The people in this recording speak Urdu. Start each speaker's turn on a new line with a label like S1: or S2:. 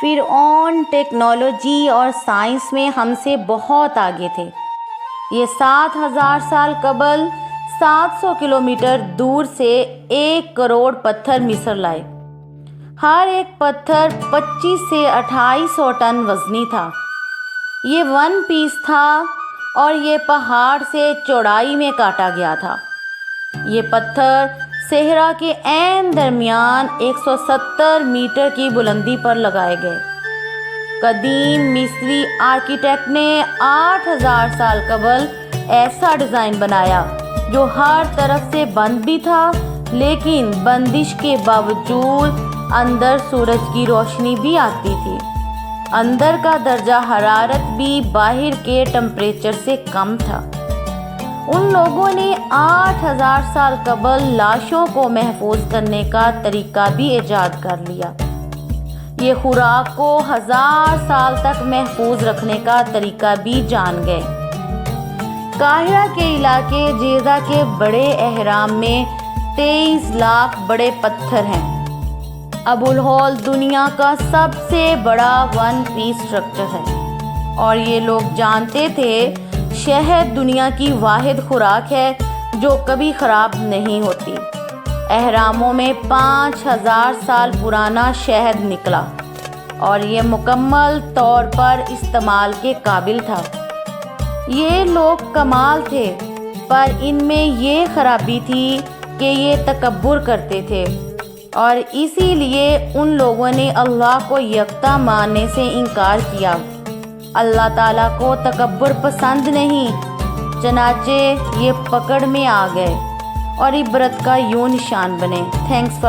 S1: فرعون ٹیکنالوجی اور سائنس میں ہم سے بہت آگے تھے۔ یہ 7,000 سال قبل 700 کلومیٹر دور سے 1 کروڑ پتھر مصر لائے۔ ہر ایک پتھر 25 سے 2800 ٹن وزنی تھا۔ یہ 1 پیس تھا اور یہ پہاڑ سے چوڑائی میں کاٹا گیا تھا۔ یہ پتھر صحرا کے عین درمیان 170 میٹر کی بلندی پر لگائے گئے۔ قدیم مصری آرکیٹیکٹ نے 8,000 سال قبل ایسا ڈیزائن بنایا جو ہر طرف سے بند بھی تھا، لیکن بندش کے باوجود اندر سورج کی روشنی بھی آتی تھی۔ اندر کا درجہ حرارت بھی باہر کے ٹمپریچر سے کم تھا۔ ان لوگوں نے 8,000 سال قبل لاشوں کو محفوظ کرنے کا طریقہ بھی ایجاد کر لیا۔ یہ خوراک کو 1000 سال تک محفوظ رکھنے کا طریقہ بھی جان گئے۔ قاہرہ کے علاقے جیزہ کے بڑے اہرام میں 23 لاکھ بڑے پتھر ہیں۔ ابو الہول دنیا کا سب سے بڑا 1 پیس اسٹرکچر ہے، اور یہ لوگ جانتے تھے شہد دنیا کی واحد خوراک ہے جو کبھی خراب نہیں ہوتی۔ اہراموں میں 5000 سال پرانا شہد نکلا اور یہ مکمل طور پر استعمال کے قابل تھا۔ یہ لوگ کمال تھے، پر ان میں یہ خرابی تھی کہ یہ تکبر کرتے تھے، اور اسی لیے ان لوگوں نے اللہ کو یکتا ماننے سے انکار کیا۔ اللہ تعالیٰ کو تکبر پسند نہیں، چنانچہ یہ پکڑ میں آ گئے اور عبرت کا یوں نشان بنے۔ Thanks for